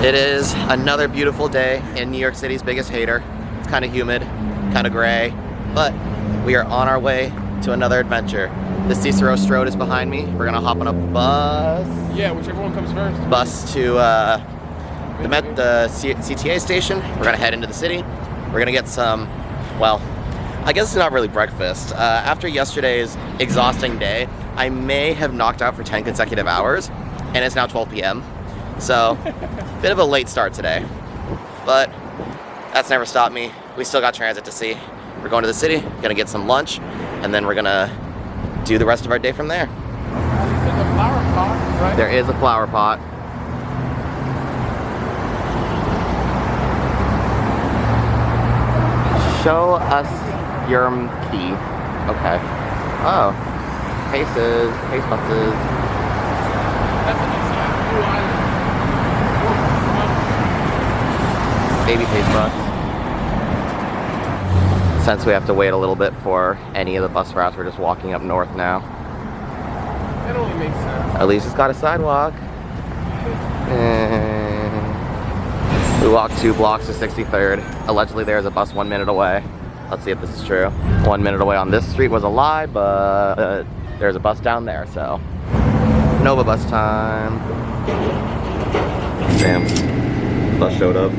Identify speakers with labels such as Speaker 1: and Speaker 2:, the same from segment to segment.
Speaker 1: It is another beautiful day in New York City's biggest hater. It's kind of humid, kind of gray, but we are on our way to another adventure. The Cicero Strode is behind me. We're gonna hop on a bus.
Speaker 2: Yeah, whichever one comes first.
Speaker 1: Bus to the CTA station. We're gonna head into the city. We're gonna get some, well, I guess it's not really breakfast. After yesterday's exhausting day, I may have knocked out for 10 consecutive hours, and it's now 12 p.m. So, bit of a late start today, but that's never stopped me. We still got transit to see. We're going to the city, gonna get some lunch, and then we're gonna do the rest of our day from there.
Speaker 2: There's a flower pot, right?
Speaker 1: There is a flower pot. Show us your key. Okay. Oh. Paces, pace buses.
Speaker 2: That's a nice sign. Blue Island.
Speaker 1: Baby pace bus. Since we have to wait a little bit for any of the bus routes, we're just walking up north now.
Speaker 2: That only makes sense.
Speaker 1: At least it's got a sidewalk. We walked 2 blocks to 63rd. Allegedly there's a bus 1 minute away. Let's see if this is true. 1 minute away on this street was a lie, but there's a bus down there, so. Nova bus time. Damn, bus showed up.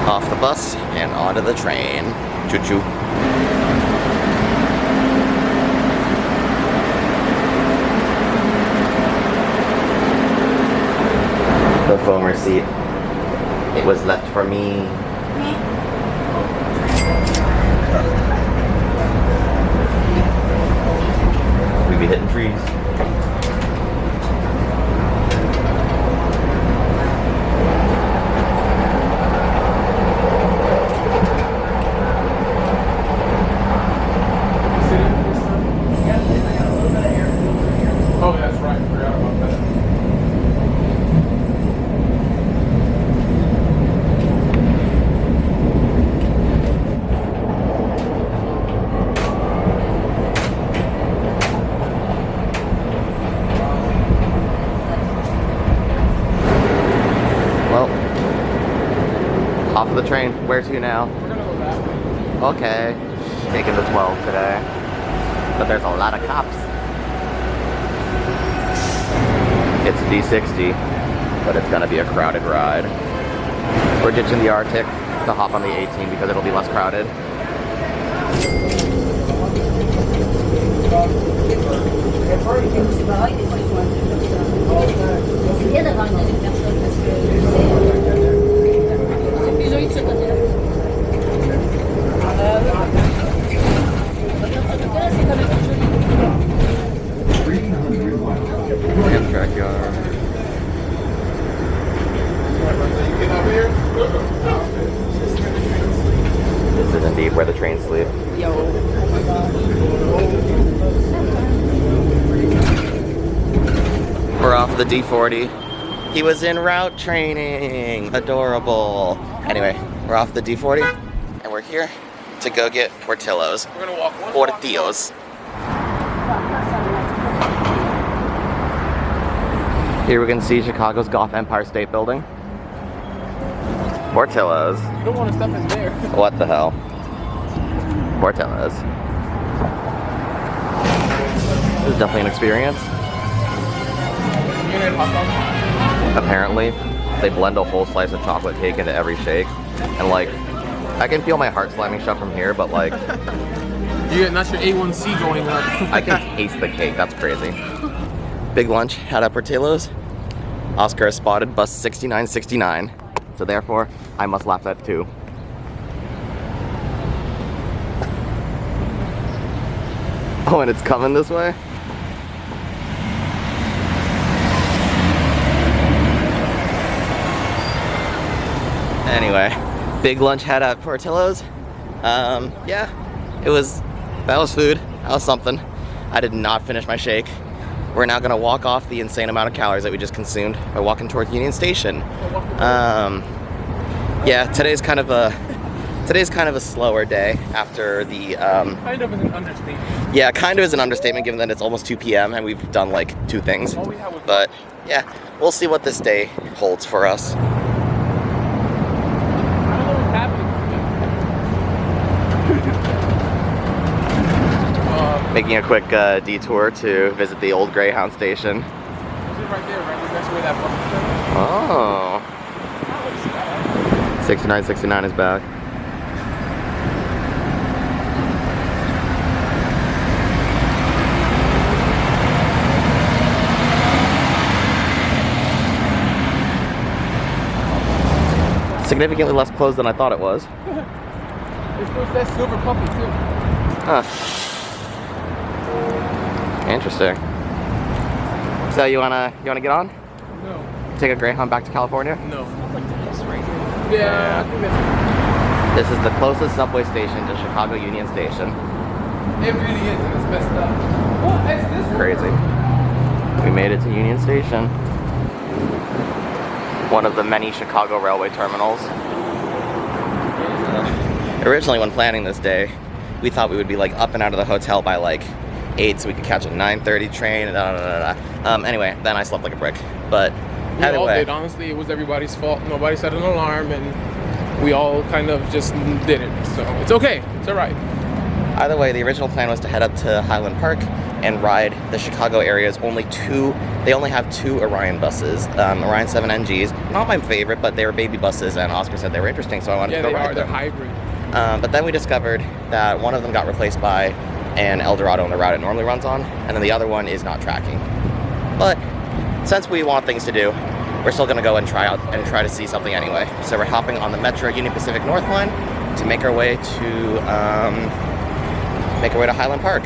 Speaker 1: Off the bus and onto the train. Choo-choo. The phone receipt. It was left for me. We be hitting trees.
Speaker 2: Oh, that's right. I forgot about that.
Speaker 1: Well, off of the train. Where to now?
Speaker 2: We're gonna go that way.
Speaker 1: Okay. Taking the 12 today. But there's a lot of cops. It's D60, but it's gonna be a crowded ride. We're ditching the Arctic to hop on the 18 because it'll be less crowded. Amtrak yard. This is indeed where the trains sleep. We're off the D40. He was in route training. Adorable. Anyway, we're off the D40 and we're here to go get Portillo's.
Speaker 2: We're gonna walk one
Speaker 1: Portillos. Here we can see Chicago's Goth Empire State Building. Portillo's.
Speaker 2: You don't want to step in there.
Speaker 1: What the hell? Portillo's. This is definitely an experience.
Speaker 2: You gonna get hot dogs?
Speaker 1: Apparently, they blend a whole slice of chocolate cake into every shake. And like, I can feel my heart slamming shut from here, but like...
Speaker 2: That's your A1C going up.
Speaker 1: I can taste the cake, that's crazy. Big lunch at Portillo's. Oscar spotted bus 6969. So therefore, I must laugh at too. Oh, and it's coming this way? Anyway, big lunch had at Portillo's. Yeah, that was food. That was something. I did not finish my shake. we're now gonna walk off the insane amount of calories that we just consumed by walking towards Union Station. Yeah, today's kind of a slower day after the
Speaker 2: Kind of is an understatement.
Speaker 1: yeah, kind of is an understatement given that it's almost 2 p.m. and we've done like 2 things.
Speaker 2: All we had was
Speaker 1: But yeah, we'll see what this day holds for us.
Speaker 2: I don't know what's happening today.
Speaker 1: Making a quick detour to visit the old Greyhound station.
Speaker 2: This is right there, right next to where that fucking
Speaker 1: Oh, 6969 is back. Significantly less closed than I thought it was.
Speaker 2: It still says silver puppy too.
Speaker 1: Huh. Interesting. So you wanna get on?
Speaker 2: No.
Speaker 1: Take a Greyhound back to California?
Speaker 2: No.
Speaker 1: Yeah.
Speaker 2: I think that's,
Speaker 1: This is the closest subway station to Chicago Union Station.
Speaker 2: it really is, and it's messed up. What? That's this one?
Speaker 1: Crazy. We made it to Union Station. One of the many Chicago railway terminals. Originally, when planning this day, we thought we would be like up and out of the hotel by like 8 so we could catch a 9:30 train. Anyway, then I slept like a brick. But
Speaker 2: We
Speaker 1: either
Speaker 2: all
Speaker 1: way,
Speaker 2: did. Honestly, it was everybody's fault. Nobody set an alarm, and we all kind of just did it. So it's okay. It's all right.
Speaker 1: either way, the original plan was to head up to Highland Park and ride the Chicago area's they only have 2 Orion buses, Orion 7 NGs. Not my favorite, but they were baby buses, and Oscar said they were interesting, so I wanted
Speaker 2: Yeah,
Speaker 1: to go
Speaker 2: they
Speaker 1: ride
Speaker 2: are. They're
Speaker 1: them.
Speaker 2: hybrid.
Speaker 1: But then we discovered that one of them got replaced by an Eldorado on the route it normally runs on, and then the other one is not tracking. But since we want things to do, we're still gonna go and try to see something anyway. So we're hopping on the Metra Union Pacific North line to make our way to Highland Park.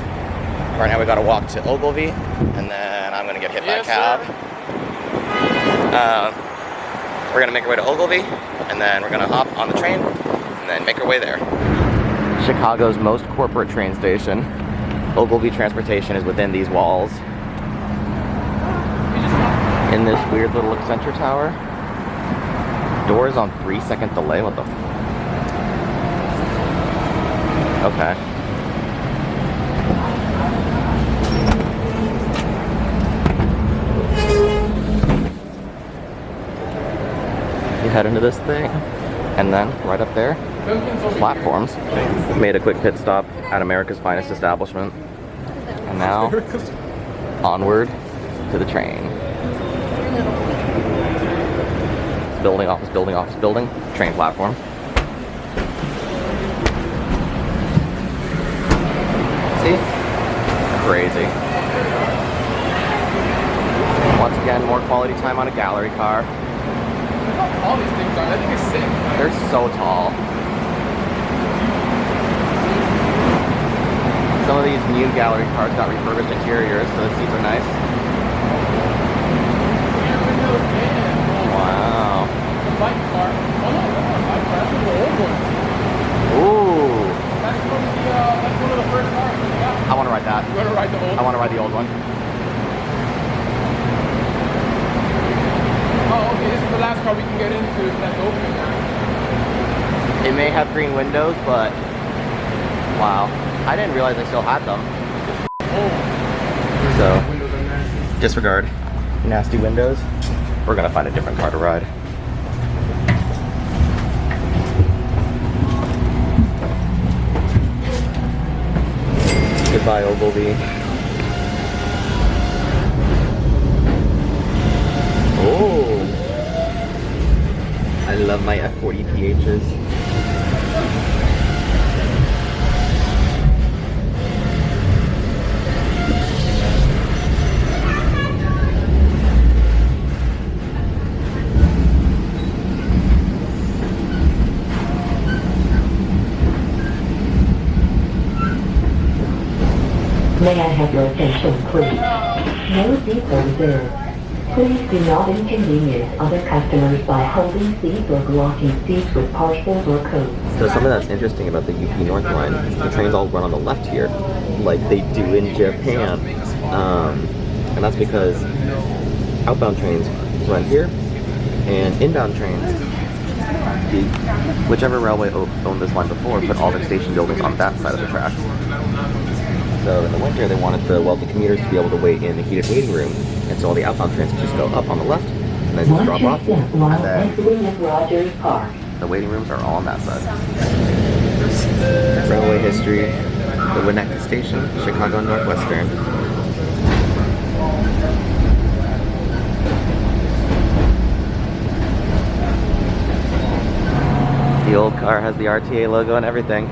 Speaker 1: Right now we gotta walk to Ogilvy, and then I'm gonna get hit by a
Speaker 2: Yes,
Speaker 1: cab.
Speaker 2: sir.
Speaker 1: We're gonna make our way to Ogilvy, and then we're gonna hop on the train, and then make our way there. Chicago's most corporate train station. Ogilvy Transportation is within these walls. In this weird little Accenture tower. Doors on 3-second delay, what the Okay. You head into this thing, and then right up there, platforms. Made a quick pit stop at America's finest establishment, and now onward to the train. Building, office, building, office, building, train platform. See? Crazy. Once again, more quality time on a gallery car.
Speaker 2: All these things are. I think it's sick.
Speaker 1: They're so tall. Some of these new gallery cars got refurbished interiors, so the seats are nice. Wow.
Speaker 2: The bike car. Oh no, that's not a bike car. That's one of the old ones.
Speaker 1: Ooh.
Speaker 2: That's one of the first cars. Yeah.
Speaker 1: I want to ride that.
Speaker 2: You want to ride the old?
Speaker 1: I want to ride the old one.
Speaker 2: Oh, okay. This is the last car we can get into that's open now.
Speaker 1: It may have green windows, but wow. I didn't realize I still had them.
Speaker 2: Oh.
Speaker 1: So,
Speaker 2: Windows are nasty.
Speaker 1: disregard nasty windows. We're gonna find a different car to ride. Goodbye, Ogilvy. Oh, I love my F40 PHs.
Speaker 3: May I have your attention, please? No seats are reserved. Please do not inconvenience other customers by holding seats or blocking seats with parcels or codes.
Speaker 1: So something that's interesting about the UP North Line is the trains all run on the left here, like they do in Japan. And that's because outbound trains run here, and inbound trains, whichever railway owned this line before, put all their station buildings on that side of the tracks. So in the winter, they wanted the wealthy commuters to be able to wait in the heated waiting room, and so all the outbound trains could just go up on the left, and then just drop off, and then the waiting rooms are all on that side. Railway history, the Winnetka Station, Chicago and Northwestern. The old car has the RTA logo and everything.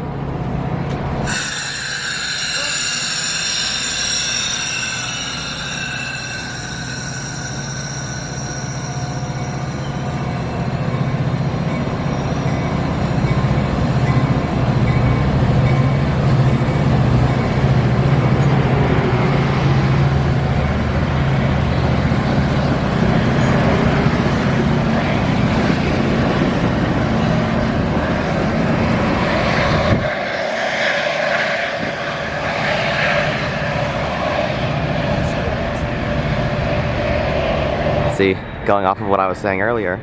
Speaker 1: See, going off of what I was saying earlier,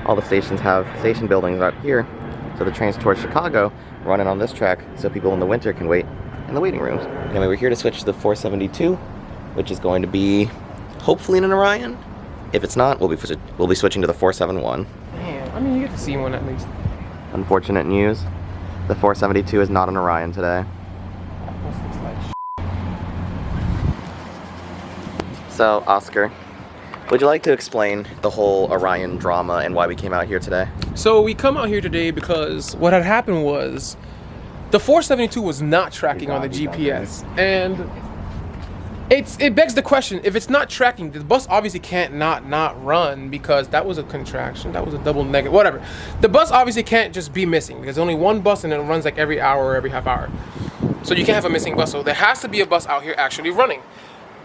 Speaker 1: all the stations have station buildings out here, so the trains towards Chicago running on this track so people in the winter can wait in the waiting rooms. Anyway, we're here to switch to the 472, which is going to be hopefully an Orion. If it's not, we'll be switching to the 471.
Speaker 2: Man, I mean, you get to see one at least.
Speaker 1: Unfortunate news, the 472 is not an Orion today. So, Oscar, would you like to explain the whole Orion drama and why we came out here today?
Speaker 2: So we come out here today because what had happened was the 472 was not tracking on the GPS, and it begs the question: if it's not tracking, the bus obviously can't not run, because that was a contraction, that was a double negative, whatever. The bus obviously can't just be missing, because there's only one bus and it runs like every hour or every half hour. So you can't have a missing bus. So there has to be a bus out here actually running.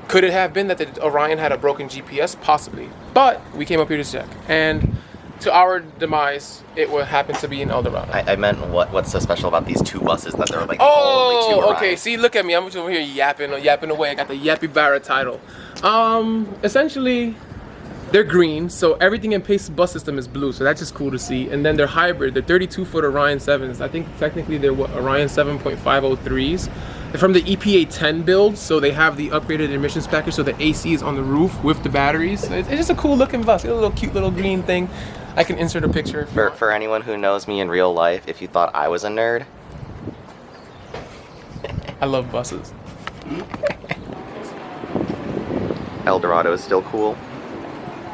Speaker 2: Could it have been that the Orion had a broken GPS? Possibly. But we came up here to check, and to our demise, it would happen to be in El Dorado.
Speaker 1: I meant what's so special about these two buses that they're like the only two Orions?
Speaker 2: Okay. See, look at me. I'm just over here yapping away. I got the Yappy Barra title. Essentially, they're green, so everything in Pace's bus system is blue, so that's just cool to see. And then they're hybrid. They're 32-foot Orion 7s. I think technically they're Orion 7.503s. They're from the EPA 10 build, so they have the upgraded emissions package, so the AC is on the roof with the batteries. It's just a cool looking bus. It's a little cute little green thing. I can insert a picture.
Speaker 1: For anyone who knows me in real life, if you thought I was a nerd,
Speaker 2: I love buses.
Speaker 1: El Dorado is still cool.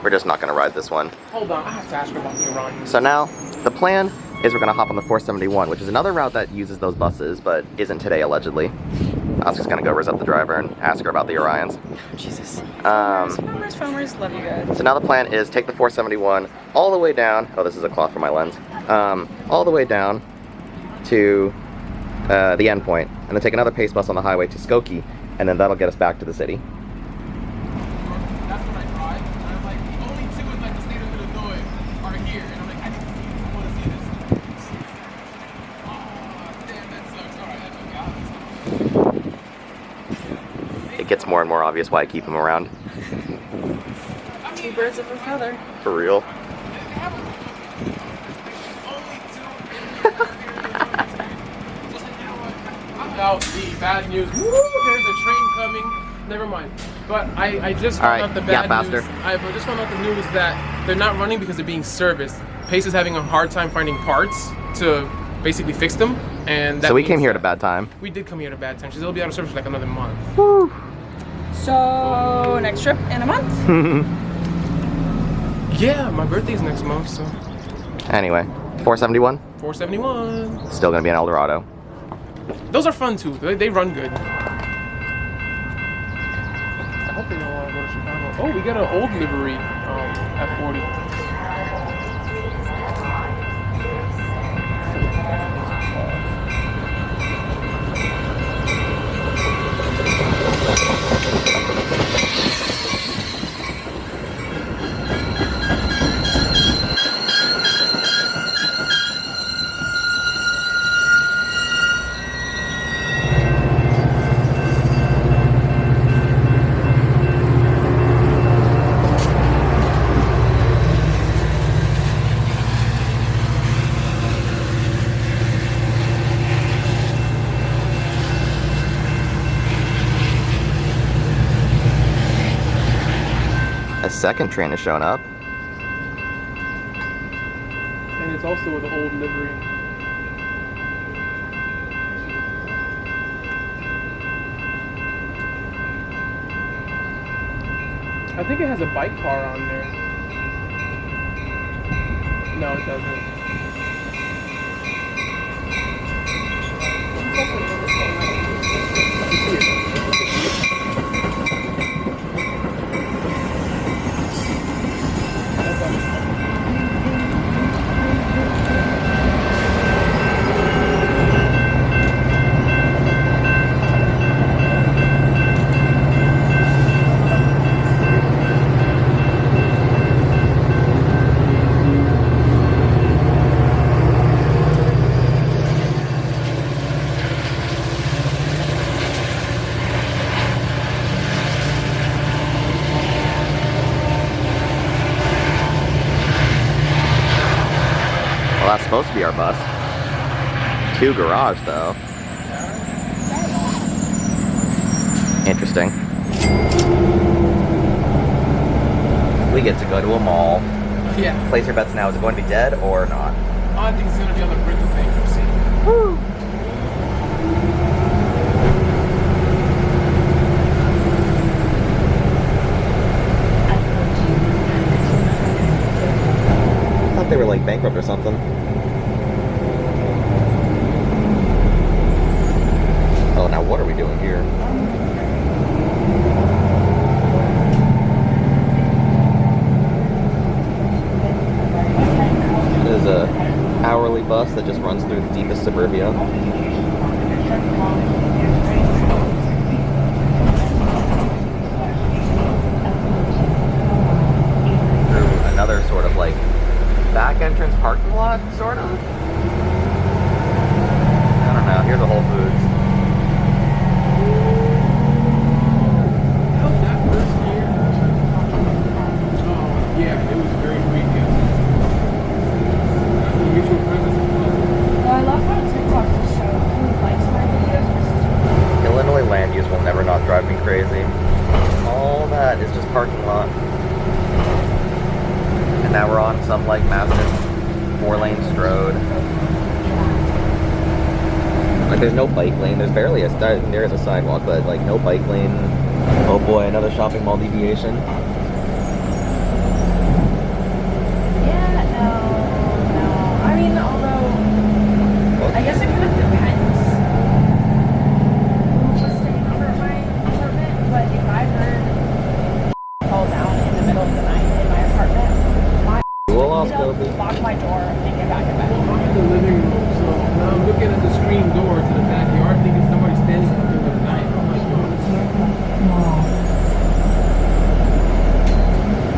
Speaker 1: We're just not gonna ride this one.
Speaker 2: Hold on, I have to ask her about the Orion.
Speaker 1: So now, the plan is we're gonna hop on the 471, which is another route that uses those buses, but isn't today allegedly. Oscar's gonna go res up the driver and ask her about the Orions.
Speaker 4: Jesus.
Speaker 5: Foamers, love you guys.
Speaker 1: So now the plan is take the 471 all the way down. Oh, this is a cloth for my lens. All the way down to the end point, and then take another Pace bus on the highway to Skokie, and then that'll get us back to the city.
Speaker 2: That's when I drive, and I'm like, the only two in like the state of Illinois are here, and I'm like, I need to see this, I want to see this. Oh, damn, that sucks. Alright, that's okay.
Speaker 1: It gets more and more obvious why I keep him around.
Speaker 5: Two birds of a feather.
Speaker 1: For real.
Speaker 2: Now, the bad news. Woo, there's a train coming. Never mind. But I just found out the bad news. I just found out the news that they're not running because they're being serviced. Pace is having a hard time finding parts to basically fix them, and that
Speaker 1: so we came here
Speaker 2: that
Speaker 1: at a bad time.
Speaker 2: We did come here at a bad time. They'll be out of service for like another month.
Speaker 1: Woo.
Speaker 5: So, next trip in a month?
Speaker 2: Yeah, my birthday's next month, so.
Speaker 1: Anyway, 471?
Speaker 2: 471.
Speaker 1: Still gonna be in El Dorado.
Speaker 2: Those are fun too. They run good. I hope they don't want to go to Chicago. Oh, we got an old livery F40.
Speaker 1: A second train is showing up.
Speaker 2: And it's also with an old livery. I think it has a bike car on there. No, it doesn't.
Speaker 1: Well, that's supposed to be our bus. 2 garage, though. Interesting. We get to go to a mall.
Speaker 2: Yeah.
Speaker 1: Place your bets now. Is it going to be dead or not?
Speaker 2: I think it's going to be on the brink of bankruptcy. Woo!
Speaker 1: I thought they were like bankrupt or something. Oh, now what are we doing here? There's a hourly bus that just runs through the deepest suburbia. Through another sort of like back entrance parking lot, sort of. I don't know. Here's a Whole Foods.
Speaker 2: How's that first year? Oh, yeah, it was very creepy. Mutual friends.
Speaker 5: I love how TikTok just showed who likes my videos versus who.
Speaker 1: Illinois land use will never not drive me crazy. All that is just parking lot. And now we're on some like massive 4-lane road. Like there's no bike lane. There's barely a there is a sidewalk, but like no bike lane. Oh boy, another shopping mall deviation.
Speaker 5: Yeah, no. I mean, although, I guess it kind of depends who's just staying over at my apartment, but if I heard fall down in the middle of the night in my apartment,
Speaker 1: We'll also be.
Speaker 5: lock my door and get back in bed.
Speaker 2: I'm in the living room, so now I'm looking at the screen door to the backyard, thinking somebody standing up there with a knife. I'm like, oh,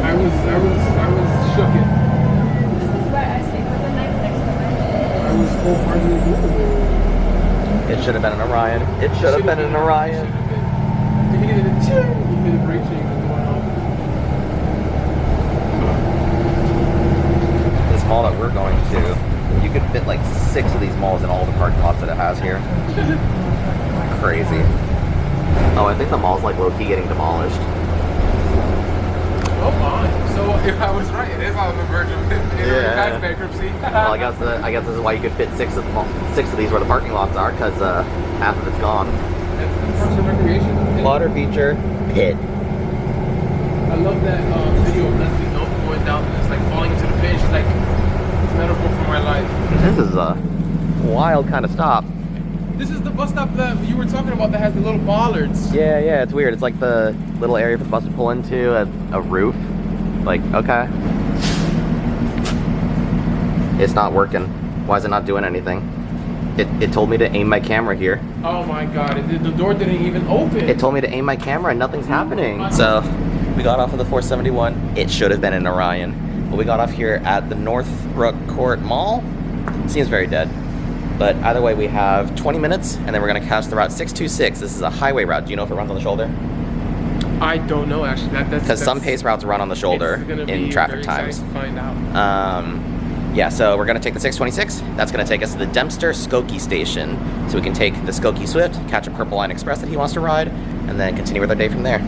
Speaker 2: I was shooken.
Speaker 5: This is why I stayed with the knife next to my bed.
Speaker 2: I was wholeheartedly movable.
Speaker 1: It should have been an Orion. It should have been an Orion.
Speaker 2: You hear the ching, you hear the brake chain going off.
Speaker 1: This mall that we're going to, you could fit like 6 of these malls in all the parking lots that it has here. Crazy. Oh, I think the mall's like low-key getting demolished.
Speaker 2: Oh my! So if I was right, it is on the verge of bankruptcy.
Speaker 1: Well, I guess this is why you could fit 6 of these where the parking lots are, because half of it's gone.
Speaker 2: That's Parks and Recreation.
Speaker 1: Water feature pit.
Speaker 2: I love that video of Leslie Knope going down and it's like falling into the pit. She's like, it's a metaphor for my life.
Speaker 1: This is a wild kind of stop.
Speaker 2: This is the bus stop that you were talking about that has the little bollards.
Speaker 1: Yeah, it's weird. It's like the little area for the bus to pull into a roof. Like, okay. It's not working. Why is it not doing anything? It told me to aim my camera here.
Speaker 2: Oh my god, the door didn't even open.
Speaker 1: It told me to aim my camera and nothing's happening. So, we got off of the 471. It should have been an Orion. But we got off here at the Northbrook Court Mall. Seems very dead. But either way, we have 20 minutes, and then we're going to catch the route 626. This is a highway route. Do you know if it runs on the shoulder?
Speaker 2: I don't know, actually.
Speaker 1: Because some pace routes run on the shoulder in traffic times.
Speaker 2: To find out.
Speaker 1: Yeah, so we're going to take the 626. That's going to take us to the Dempster Skokie station. So we can take the Skokie Swift, catch a Purple Line Express that he wants to ride, and then continue with our day from there.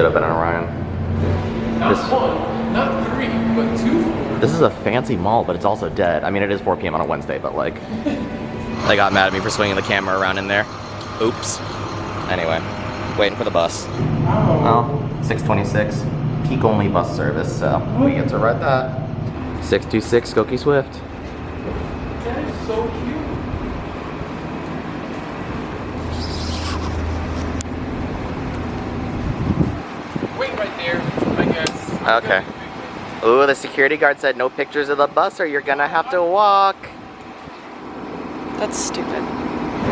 Speaker 1: should have been an Orion.
Speaker 2: Not one, not three, but two.
Speaker 1: This is a fancy mall, but it's also dead. I mean, it is 4 p.m. on a Wednesday, but like, they got mad at me for swinging the camera around in there. Oops. Anyway, waiting for the bus. Well, 6:26, peak only bus service, so we get to ride that. 626 Skokie Swift.
Speaker 2: That is so cute. Wait right there, I guess.
Speaker 1: Okay. Ooh, the security guard said no pictures of the bus or you're gonna have to walk.
Speaker 5: That's stupid.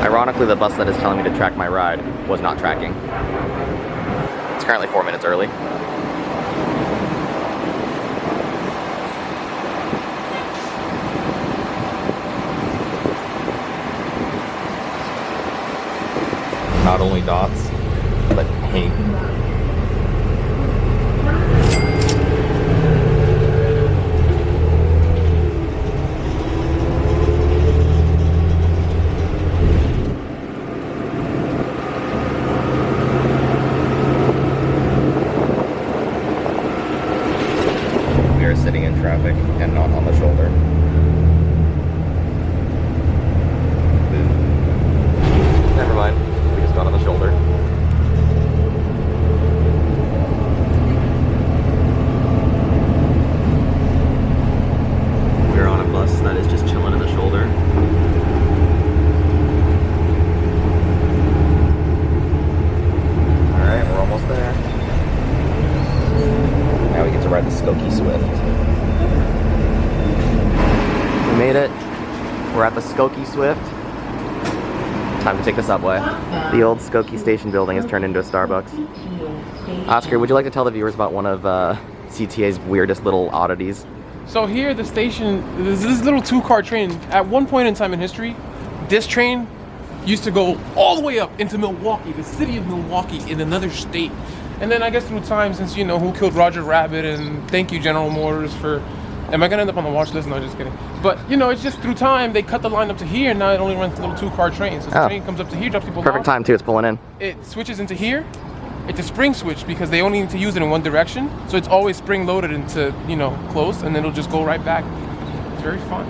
Speaker 1: Ironically, the bus that is telling me to track my ride was not tracking. It's currently 4 minutes early. Not only dots, but paint. We are sitting in traffic and not on the shoulder. Never mind. We just got on the shoulder. We're on a bus that is just chilling in the shoulder. Alright, we're almost there. Now we get to ride the Skokie Swift. We made it. We're at the Skokie Swift. Time to take the subway. The old Skokie station building has turned into a Starbucks. Oscar, would you like to tell the viewers about one of CTA's weirdest little oddities?
Speaker 2: So here, the station, there's this little two-car train. At one point in time in history, this train used to go all the way up into Milwaukee, the city of Milwaukee, in another state. And then I guess through time, since you know who killed Roger Rabbit, and thank you General Motors for, am I gonna end up on the watch list? No, just kidding. But you know, it's just through time they cut the line up to here, and now it only runs a little two-car train. So the train comes up to here, drops people
Speaker 1: Perfect
Speaker 2: off.
Speaker 1: time too, it's pulling in.
Speaker 2: It switches into here. It's a spring switch because they only need to use it in one direction. So it's always spring loaded into, you know, close, and then it'll just go right back. It's very fun.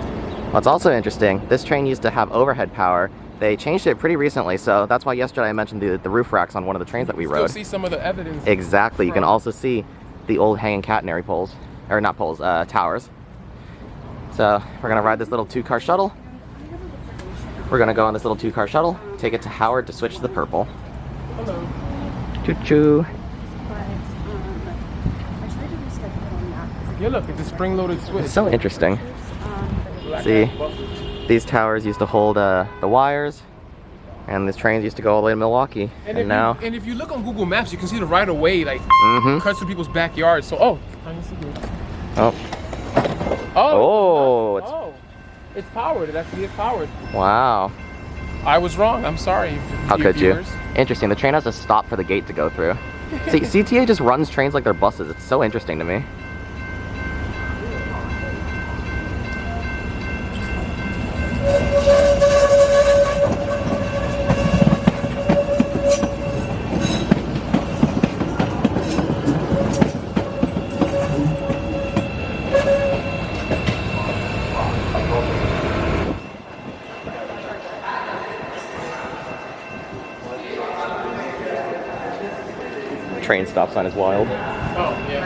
Speaker 1: What's also interesting, this train used to have overhead power. They changed it pretty recently, so that's why yesterday I mentioned the roof racks on one of the trains that we rode.
Speaker 2: Still see some of the evidence.
Speaker 1: Exactly, you can also see the old hanging catenary poles, or not poles, towers. So we're gonna ride this little two-car shuttle. We're gonna go on this little two-car shuttle, take it to Howard to switch to the purple.
Speaker 2: Hello.
Speaker 1: Choo-choo.
Speaker 2: Yeah, look, it's a spring-loaded switch.
Speaker 1: It's so interesting. See, these towers used to hold the wires, and these trains used to go all the way to Milwaukee. And now,
Speaker 2: if you look on Google Maps, you can see the right of way like cuts through people's backyards. So
Speaker 1: oh,
Speaker 2: it's powered. It actually is powered.
Speaker 1: Wow.
Speaker 2: I was wrong. I'm sorry.
Speaker 1: How could you? Interesting. The train has to stop for the gate to go through. See, CTA just runs trains like they're buses. It's so interesting to me. Train stop sign is wild.
Speaker 2: Oh, yeah.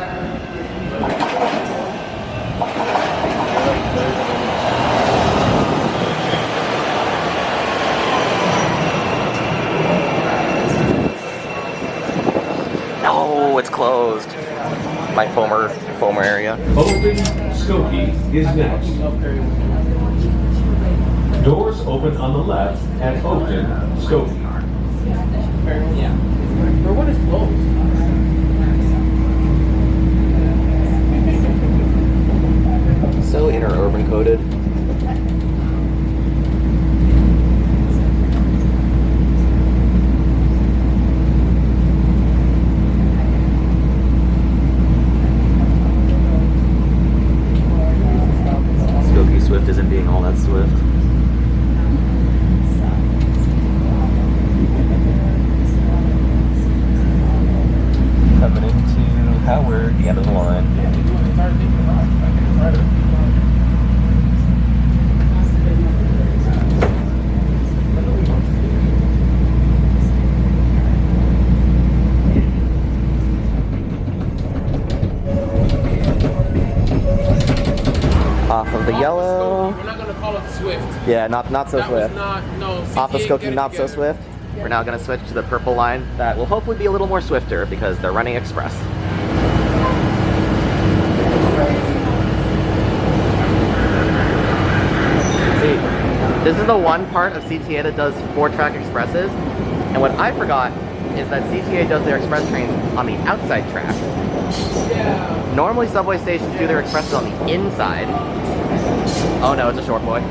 Speaker 1: No, it's closed. My former area.
Speaker 4: Open Skokie is next. Doors open on the left at Open Skokie.
Speaker 2: Yeah. Or what is closed?
Speaker 1: So interurban coded. Skokie Swift isn't being all that swift. Happening.
Speaker 2: swift.
Speaker 1: Yeah, not so
Speaker 2: That
Speaker 1: swift.
Speaker 2: was not, no.
Speaker 1: Off the
Speaker 2: CTA,
Speaker 1: Skokie,
Speaker 2: get it
Speaker 1: not so
Speaker 2: together.
Speaker 1: swift. We're now going to switch to the purple line that will hopefully be a little more swifter because they're running express. See, this is the one part of CTA that does 4-track expresses, and what I forgot is that CTA does their express trains on the outside track.
Speaker 2: Yeah.
Speaker 1: Normally subway stations do their expresses on the inside. Oh no, it's a short boy.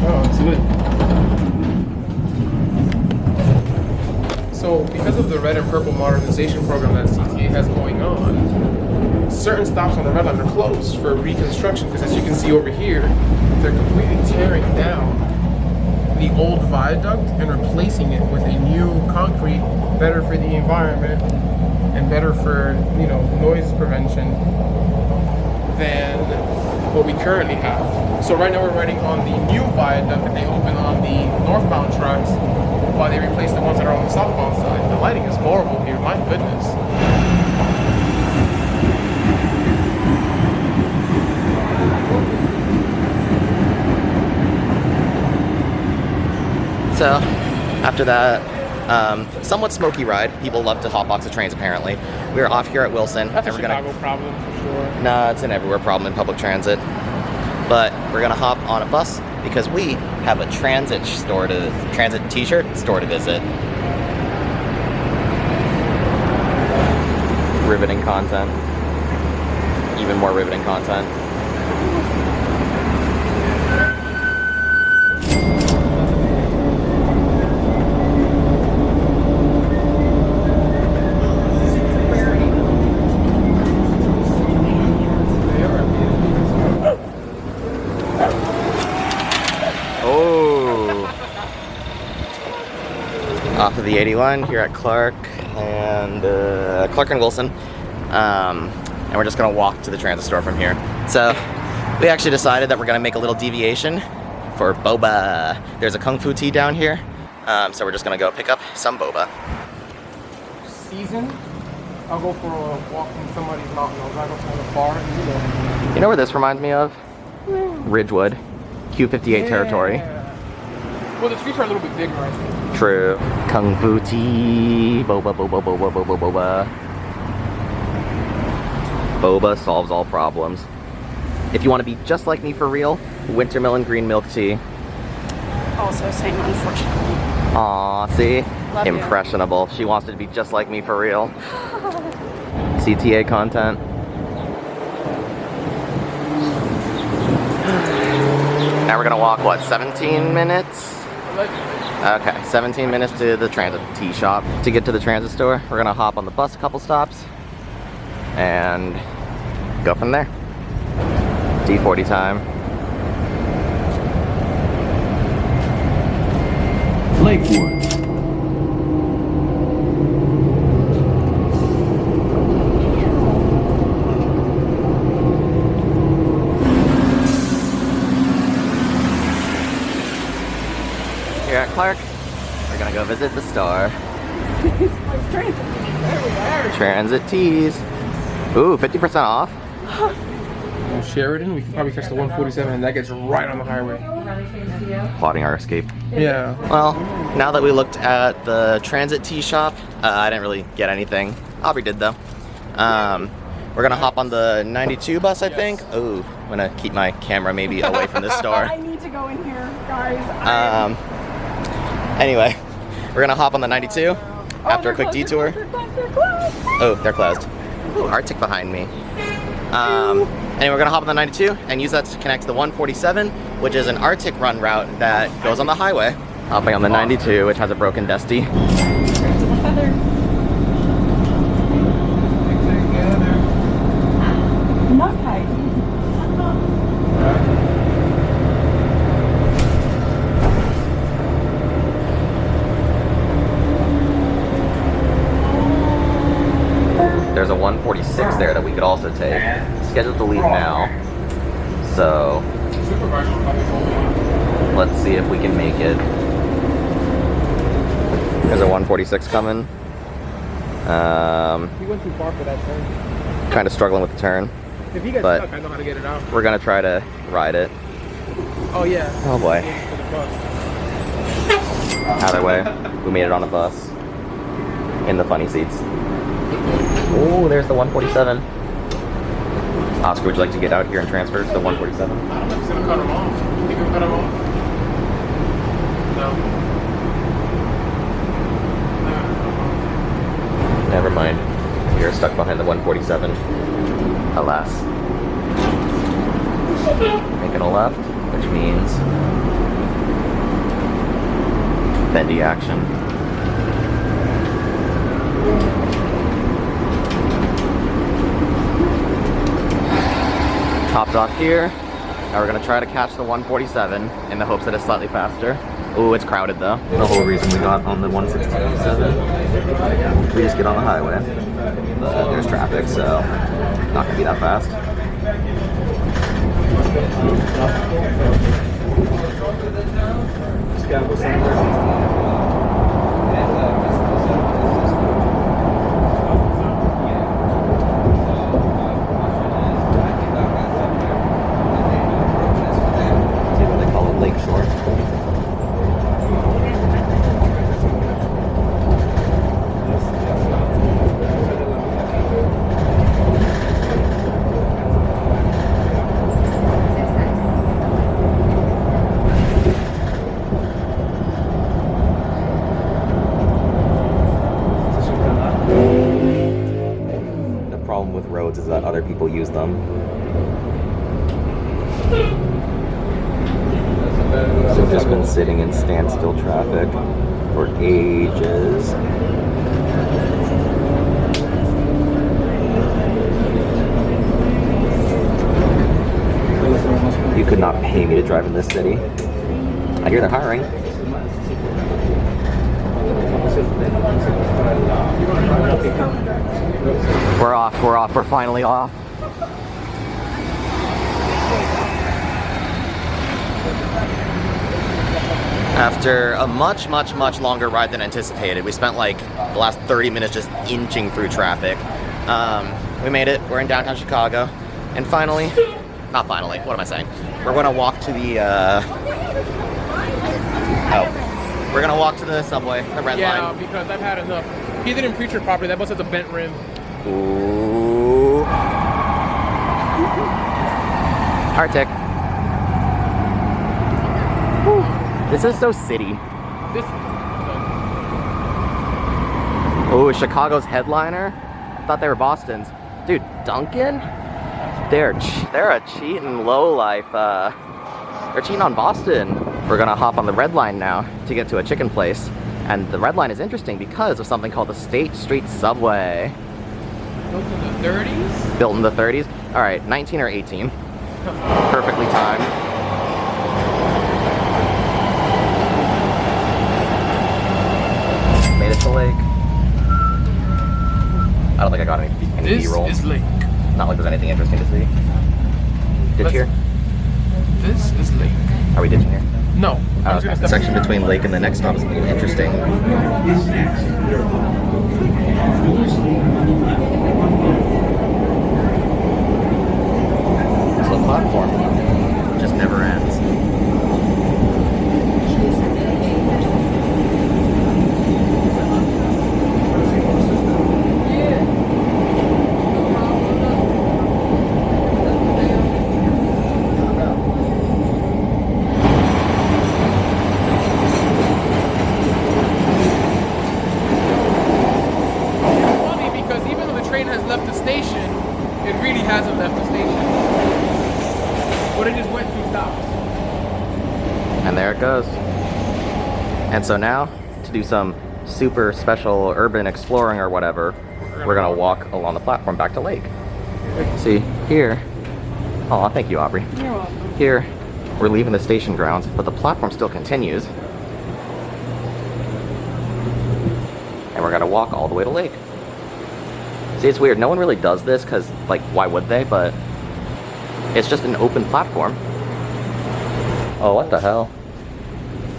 Speaker 2: Oh, it's lit. So, because of the red and purple modernization program that CTA has going on, certain stops on the red line are closed for reconstruction. Because as you can see over here, they're completely tearing down the old viaduct and replacing it with a new concrete, better for the environment and better for, you know, noise prevention than what we currently have. So right now we're riding on the new viaduct that they opened on the northbound tracks while they replace the ones that are on the southbound side. The lighting is horrible here, my goodness.
Speaker 1: So, after that somewhat smoky ride, people love to hotbox the trains apparently. We're off here at Wilson.
Speaker 2: That's a
Speaker 1: and we're
Speaker 2: Chicago problem for sure.
Speaker 1: Nah, it's an everywhere problem in public transit. But we're gonna hop on a bus because we have a transit t-shirt store to visit. Riveting content. Even more riveting content. Off of the 81 here at Clark and Wilson, and we're just gonna walk to the transit store from here. So we actually decided that we're gonna make a little deviation for boba. There's a kung fu tea down here, so we're just gonna go pick up some boba.
Speaker 2: Season, I'll go for a walk in somebody's mountain. I'll drive up on the far,
Speaker 1: You know where this reminds me of? Ridgewood, Q58 territory.
Speaker 2: Well, the streets are a little bit bigger, I think.
Speaker 1: True. Kung fu tea. Boba, boba, boba, boba, boba. Boba solves all problems. If you want to be just like me for real, Wintermelon green milk tea.
Speaker 5: Also, same, unfortunately.
Speaker 1: Aw, see?
Speaker 5: Love you.
Speaker 1: Impressionable. She wants to be just like me for real. CTA content. Now we're gonna walk, what, 17 minutes? Okay, 17 minutes to the transit tea shop. To get to the transit store, we're gonna hop on the bus a couple stops and go from there. D40 time.
Speaker 4: Lakewood.
Speaker 1: Here at Clark, we're gonna go visit the store. Transit teas. Ooh, 50% off.
Speaker 2: In Sheridan, we can probably catch the 147 and that gets right on the highway.
Speaker 1: Plotting our escape.
Speaker 2: Yeah.
Speaker 1: Well, now that we looked at the transit tea shop, I didn't really get anything. Aubrey did though. We're gonna hop on the 92 bus, I think. Ooh, I'm gonna keep my camera maybe away from this store.
Speaker 5: I need to go in here, guys.
Speaker 1: Anyway, we're gonna hop on the 92 after a quick detour. Oh, they're closed. Ooh, Arctic behind me. Anyway, we're gonna hop on the 92 and use that to connect to the 147, which is an Arctic run route that goes on the highway. Hopping on the 92, which has a broken Dusty.
Speaker 5: Not tight.
Speaker 1: There's a 146 there that we could also take. Scheduled to leave now. So let's see if we can make it. There's a 146 coming.
Speaker 2: He went too far for that turn.
Speaker 1: Kind of struggling with the turn.
Speaker 2: If he gets
Speaker 1: But
Speaker 2: stuck, I know how to get it out.
Speaker 1: we're gonna try to ride it.
Speaker 2: Oh yeah.
Speaker 1: Oh boy.
Speaker 2: For the bus.
Speaker 1: Either way, we made it on a bus. In the funny seats. Oh, there's the 147. Oscar, would you like to get out here and transfer to the 147?
Speaker 2: I don't know if he's gonna cut him off. You think he'll cut him off? No.
Speaker 1: Never mind. You're stuck behind the 147. Alas. Making a left, which means bendy action. Topped off here. Now we're gonna try to catch the 147 in the hopes that it's slightly faster. Ooh, it's crowded though. The whole reason we got on the 167, we just get on the highway. But there's traffic, so not gonna be that fast. See what they call it, lakeshore. Roads is that other people use them. So we've just been sitting in standstill traffic for ages. You could not pay me to drive in this city. I hear they're hiring. We're finally off. After a much longer ride than anticipated, we spent like the last 30 minutes just inching through traffic. We made it, we're in downtown Chicago, and finally, not finally, what am I saying? We're gonna walk to the, we're gonna walk to the subway, the red line.
Speaker 2: Yeah, because I've had enough. He didn't preach it properly, that bus has a bent rim.
Speaker 1: Ooh. Arctic. This is so city.
Speaker 2: This.
Speaker 1: Oh, Chicago's headliner? Thought they were Boston's. Dude, Duncan? They're a cheating lowlife. They're cheating on Boston. We're gonna hop on the red line now to get to a chicken place. And the red line is interesting because of something called the State Street Subway.
Speaker 2: Built in the 30s?
Speaker 1: Built in the 30s? Alright, 19 or 18. Perfectly timed. Made it to Lake. I don't think I got any B-roll.
Speaker 2: This is Lake.
Speaker 1: Not like there's anything interesting to see. Ditch here?
Speaker 2: This is Lake.
Speaker 1: Are we ditching here?
Speaker 2: No.
Speaker 1: The section between Lake and the next stop is interesting. It's a platform. It just never ends. And there it goes. And so now, to do some super special urban exploring or whatever, we're gonna walk along the platform back to Lake. See, here, oh, thank you, Aubrey.
Speaker 5: You're welcome.
Speaker 1: Here, we're leaving the station grounds, but the platform still continues. And we're gonna walk all the way to Lake. See, it's weird, no one really does this, because, like, why would they? But it's just an open platform. Oh, what the hell?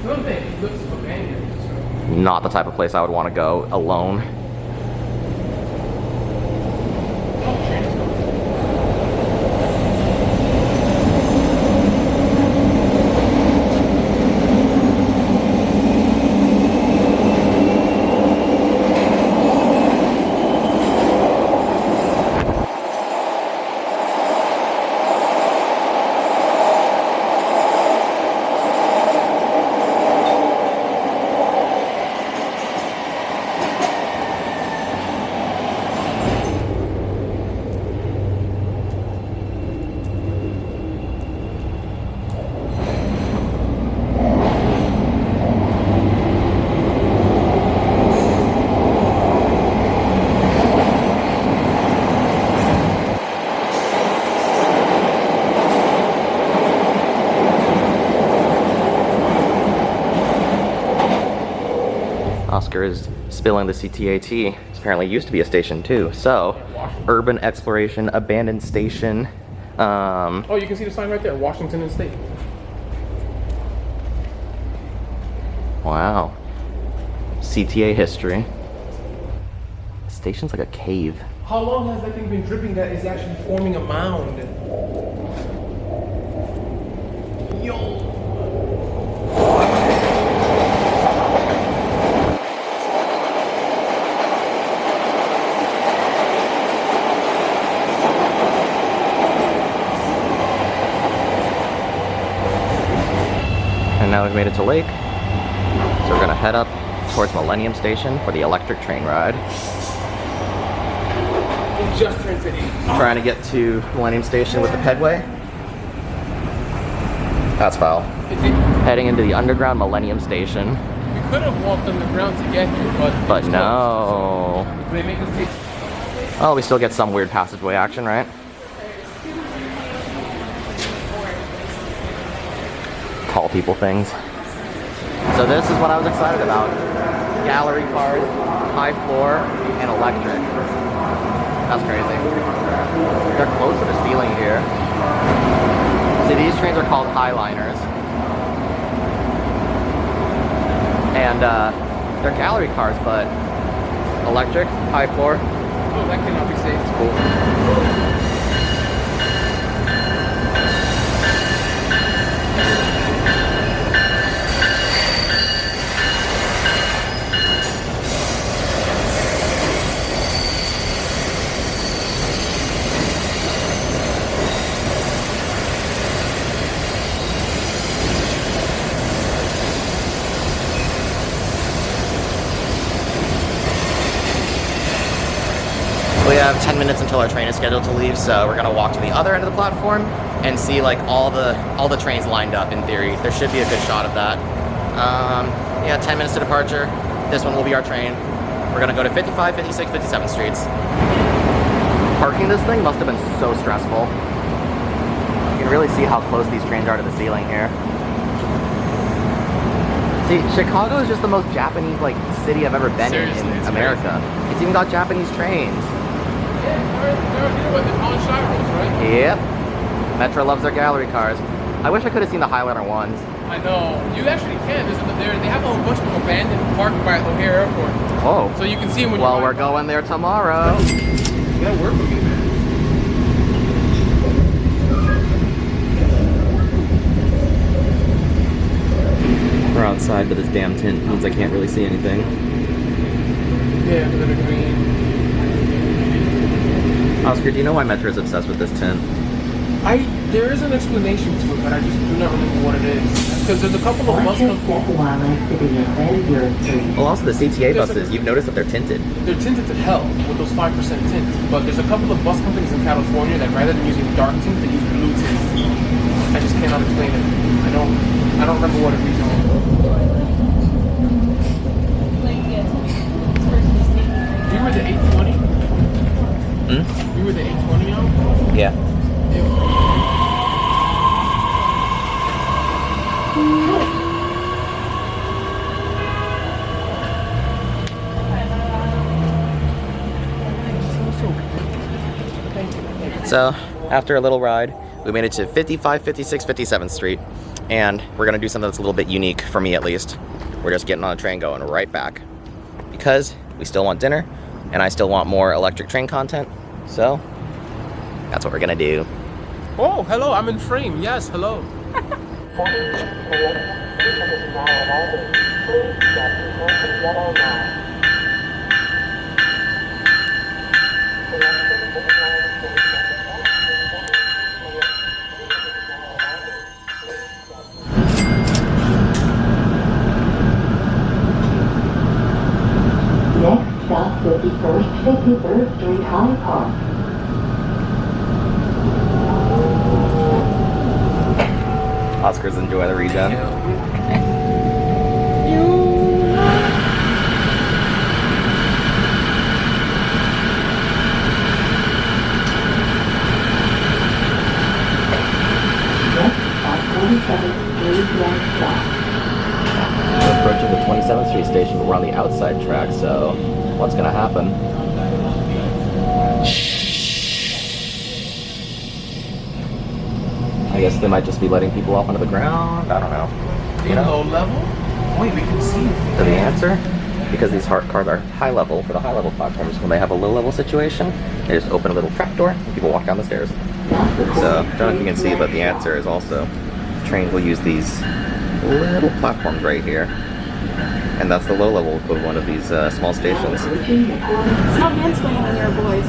Speaker 2: Something looks abandoned.
Speaker 1: Not the type of place I would want to go alone. Oscar is spilling the CTAT. This apparently used to be a station too. So, urban exploration, abandoned station.
Speaker 2: Oh, you can see the sign right there, Washington and State.
Speaker 1: Wow. CTA history. The station's like a cave.
Speaker 2: How long has that thing been dripping that is actually forming a mound? Yo.
Speaker 1: And now we've made it to Lake. So we're gonna head up towards Millennium Station for the electric train ride.
Speaker 2: We just turned 50.
Speaker 1: Trying to get to Millennium Station with the pedway. That's foul. Heading into the underground Millennium Station.
Speaker 2: We could have walked underground to get here, but
Speaker 1: no.
Speaker 2: They make us take.
Speaker 1: Oh, we still get some weird passageway action, right? Tall people things. So this is what I was excited about. Gallery cars, high floor, and electric. That's crazy. They're close to the ceiling here. See, these trains are called Highliners. And they're gallery cars, but electric, high floor.
Speaker 2: Oh, that cannot be safe.
Speaker 1: It's cool. We have 10 minutes until our train is scheduled to leave, so we're gonna walk to the other end of the platform and see like all the trains lined up in theory. There should be a good shot of that. Yeah, 10 minutes to departure. This one will be our train. We're gonna go to 55, 56, 57 streets. Parking this thing must have been so stressful. You can really see how close these trains are to the ceiling here. See, Chicago is just the most Japanese like city I've ever been in America. Crazy. It's even got Japanese trains.
Speaker 2: Right?
Speaker 1: Yep. Metra loves their gallery cars. I wish I could have seen the Highlander ones.
Speaker 2: I know. You actually can. They have a whole bunch of them abandoned parked by O'Hare Airport.
Speaker 1: Oh.
Speaker 2: So you can see them when
Speaker 1: well, we're going there tomorrow.
Speaker 2: You gotta work with me, man.
Speaker 1: We're outside, but this damn tint means I can't really see anything.
Speaker 2: Yeah, because of the green.
Speaker 1: Oscar, do you know why Metra is obsessed with this tint?
Speaker 2: There is an explanation to it, but I just do not remember what it is. Because there's a couple of bus companies.
Speaker 1: Well, also the CTA buses, you've noticed that they're tinted.
Speaker 2: They're tinted to hell with those 5% tints. But there's a couple of bus companies in California that rather than using dark tints, they use blue tints. I just cannot explain it. I don't remember what it is. You were the 820?
Speaker 1: Hmm?
Speaker 2: You were the 820 out?
Speaker 1: Yeah. So, after a little ride, we made it to 55, 56, 57th Street, and we're gonna do something that's a little bit unique for me at least. we're just getting on a train going right back. Because we still want dinner, and I still want more electric train content. So, that's what we're gonna do.
Speaker 2: Oh, hello, I'm in frame. Yes, hello.
Speaker 3: Next stop, 51st, 53rd Street, Hyde Park.
Speaker 1: Oscars enjoy the regen. We're approaching the 27th Street station, but we're on the outside track, so what's gonna happen? I guess they might just be letting people off onto the ground. I don't know. You know?
Speaker 2: Low level? Wait, we can see.
Speaker 1: So the answer, because these cars are high level, for the high level platforms, when they have a low level situation, they just open a little trap door and people walk down the stairs. So, I don't know if you can see, but the answer is also, trains will use these little platforms right here. And that's the low level equivalent of these small stations.
Speaker 5: It's not mansplaining when you're a boy.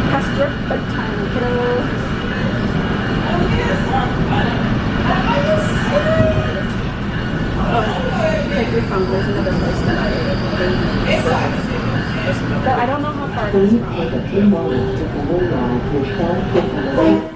Speaker 5: Past your bedtime, kiddo. Oh, like we found there's another place that I don't know how far it is
Speaker 3: Please
Speaker 5: from.
Speaker 3: take a few moments to familiarize yourself with the way.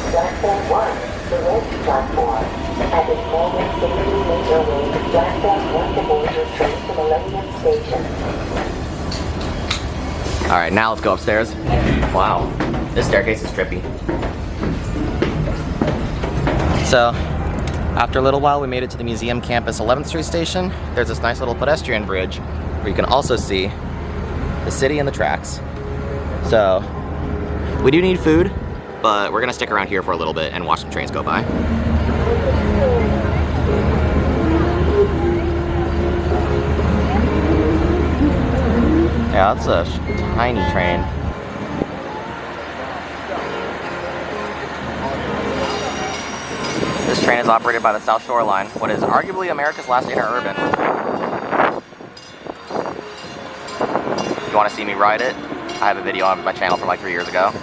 Speaker 3: Platform 1, the red platform. At this moment, please make your way to platform 1 to board your train to Millennium Station.
Speaker 1: Alright, now let's go upstairs. Wow, this staircase is trippy. So, after a little while, we made it to the museum campus 11th Street station. There's this nice little pedestrian bridge where you can also see the city and the tracks. So, we do need food, but we're gonna stick around here for a little bit and watch some trains go by. Yeah, that's a tiny train. This train is operated by the South Shore Line, what is arguably America's last interurban. If you want to see me ride it, I have a video on my channel from like 3 years ago.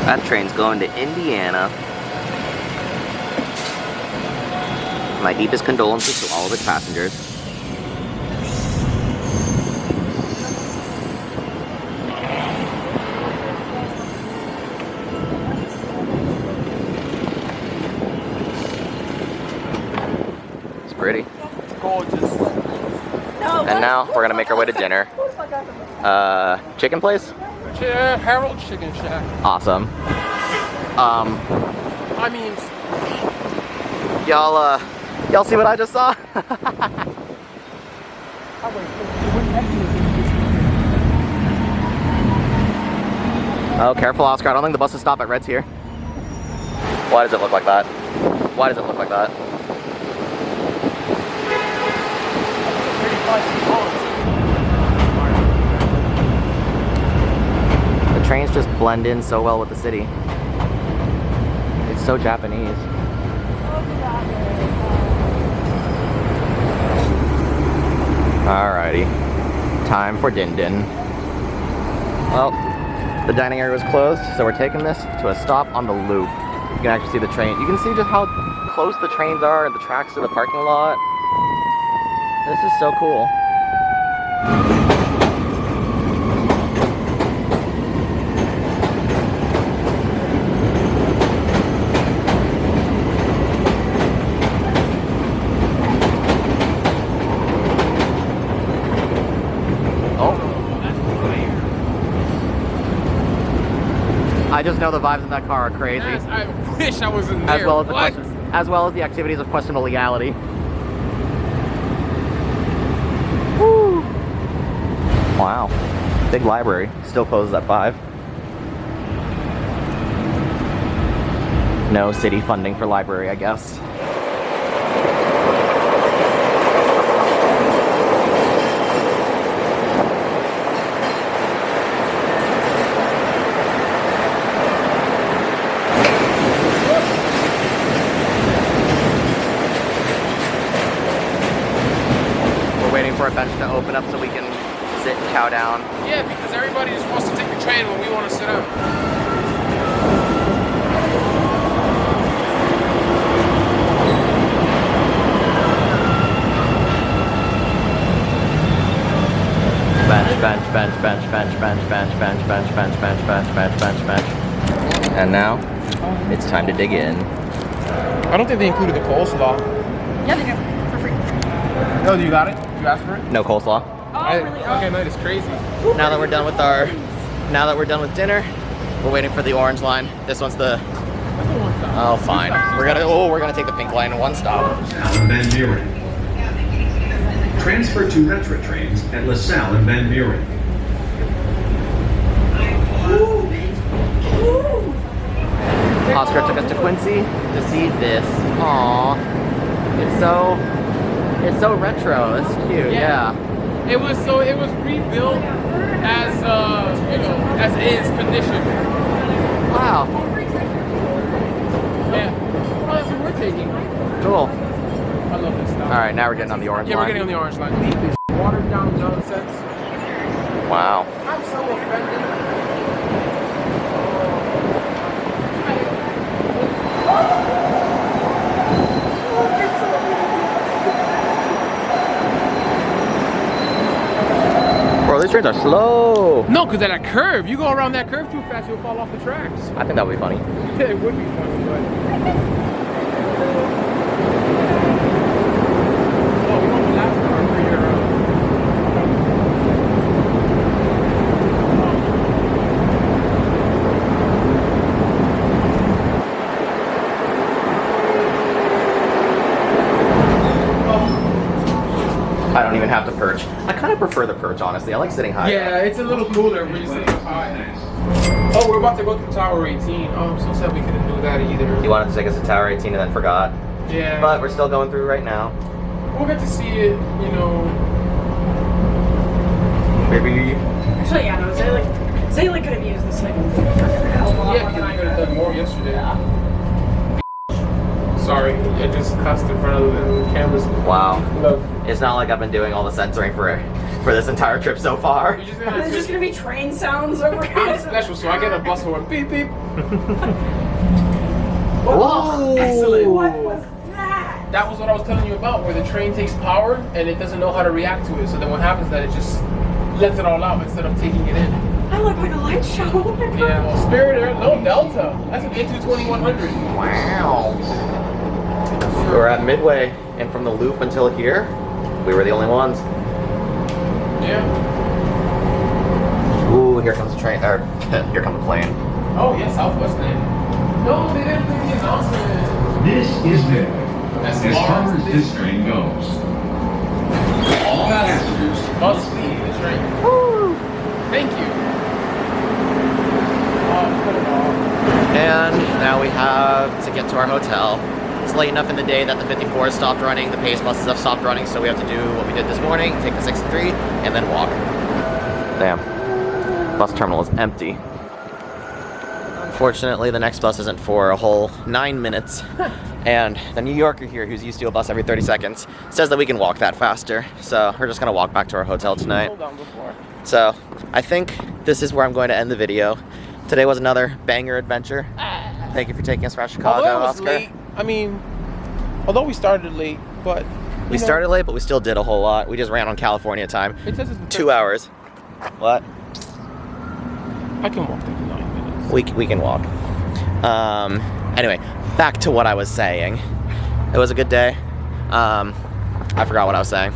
Speaker 1: That train's going to Indiana. My deepest condolences to all of its passengers. It's pretty.
Speaker 2: It's gorgeous.
Speaker 5: And
Speaker 1: now we're gonna make our way to dinner. Chicken place?
Speaker 2: Harold Chicken Shack.
Speaker 1: Awesome.
Speaker 2: I mean,
Speaker 1: y'all see what I just saw? Oh, careful, Oscar. I don't think the buses stop at Reds here. Why does it look like that? Why does it look like that? The trains just blend in so well with the city. It's so Japanese. Alrighty. Time for Din Din. Well, The dining area was closed, so we're taking this to a stop on the loop. You can actually see the train. You can see just how close the trains are, the tracks to the parking lot. This is so cool. I just know the vibes in that car are crazy.
Speaker 2: Yes, I wish I was in there.
Speaker 1: As well as the activities of questionable legality. Woo! Wow. Big library. Still closes at 5. No city funding for library, I guess. For a bench to open up so we can sit and chow down.
Speaker 2: Yeah, because everybody just wants to take the train when we want to sit up.
Speaker 1: Bench, bench, bench, bench, bench, bench, bench, bench, bench, bench, bench, bench, bench, bench, bench. And now it's time to dig in.
Speaker 2: I don't think they included the coleslaw.
Speaker 5: Yeah, they do. For free.
Speaker 2: Oh, you got it? You asked for it?
Speaker 1: No coleslaw.
Speaker 5: Oh, really?
Speaker 2: Okay, no, it's crazy.
Speaker 1: Now that we're done with dinner, we're waiting for the orange line. This one's the oh fine. We're gonna take the pink line in one stop.
Speaker 4: LaSalle and Van Buren. Transfer to Metra trains at LaSalle and Van Buren.
Speaker 1: Oscar took us to Quincy to see this. Aww. It's so retro. It's cute. Yeah.
Speaker 2: It was rebuilt as as is condition.
Speaker 1: Wow.
Speaker 2: Yeah. Oh, that's what we're taking.
Speaker 1: Cool.
Speaker 2: I love this stuff.
Speaker 1: All right, now we're getting on the orange
Speaker 2: Yeah,
Speaker 1: line.
Speaker 2: we're getting on the orange line. This watered down nonsense.
Speaker 1: Wow.
Speaker 2: I'm so offended.
Speaker 1: Bro, these trains are slow.
Speaker 2: No, because at that curve, you go around that curve too fast, you'll fall off the tracks.
Speaker 1: I think that would be funny.
Speaker 2: Yeah, it would be funny, but. Oh, we want the last car for your.
Speaker 1: I don't even have to perch. I kind of prefer the perch, honestly. I like sitting high.
Speaker 2: Yeah, it's a little cooler when you sit high. Oh, we're about to go through Tower 18. Oh, I'm so sad we couldn't do that either.
Speaker 1: You wanted to take us to Tower 18 and then forgot.
Speaker 2: Yeah.
Speaker 1: But we're still going through right now.
Speaker 2: We'll get to see it, you know.
Speaker 1: Maybe.
Speaker 5: Actually, yeah, no, Zayla could have used this like a hell of a lot
Speaker 2: Yeah,
Speaker 5: more
Speaker 2: because
Speaker 5: than
Speaker 2: we
Speaker 5: I
Speaker 2: could have
Speaker 5: could.
Speaker 2: done more yesterday. Sorry, I just cussed in front of the cameras.
Speaker 1: Wow.
Speaker 2: Look.
Speaker 1: It's not like I've been doing all the censoring for this entire trip so far.
Speaker 2: We're just
Speaker 5: There's just gonna be train sounds over
Speaker 2: I'm
Speaker 5: here.
Speaker 2: special, so I get a bus horn. Beep beep.
Speaker 1: Whoa!
Speaker 2: Excellent.
Speaker 5: What was that?
Speaker 2: That was what I was telling you about, where the train takes power and it doesn't know how to react to it. So then what happens is that it just lets it all out instead of taking it in.
Speaker 5: I look like a light show. Oh my God.
Speaker 2: Yeah. Spirit Air, no Delta. That's an A220-100.
Speaker 1: Wow. We're at Midway, and from the loop until here, we were the only ones.
Speaker 2: Yeah.
Speaker 1: Ooh, here comes the train, or here comes the plane.
Speaker 2: Oh yeah, Southwest then. No, they didn't leave the announcement.
Speaker 4: This is Midway.
Speaker 2: As
Speaker 4: As
Speaker 2: far
Speaker 4: far
Speaker 2: as
Speaker 4: as this train goes, all passengers
Speaker 2: Must leave the train.
Speaker 1: Woo!
Speaker 2: Thank you. Cut it off.
Speaker 1: And now we have to get to our hotel. It's late enough in the day that the 54 stopped running, the Pace buses have stopped running, so we have to do what we did this morning, take the 63, and then walk. Damn. Bus terminal is empty. Unfortunately, the next bus isn't for a whole 9 minutes. And the New Yorker here, who's used to a bus every 30 seconds, says that we can walk that faster. So we're just gonna walk back to our hotel tonight.
Speaker 2: Hold on before.
Speaker 1: So I think this is where I'm going to end the video. Today was another banger adventure. Thank you for taking us around Chicago,
Speaker 2: Although it was
Speaker 1: Oscar.
Speaker 2: late, I mean, although we started late, but
Speaker 1: We started late, but we still did a whole lot. We just ran on California time.
Speaker 2: It says it's in
Speaker 1: 2 hours. What?
Speaker 2: I can walk 39 minutes.
Speaker 1: We can walk. Anyway, back to what I was saying. It was a good day. I forgot what I was saying.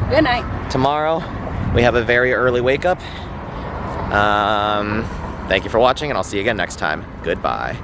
Speaker 5: Good night.
Speaker 1: Tomorrow, we have a very early wake up. Thank you for watching, and I'll see you again next time. Goodbye.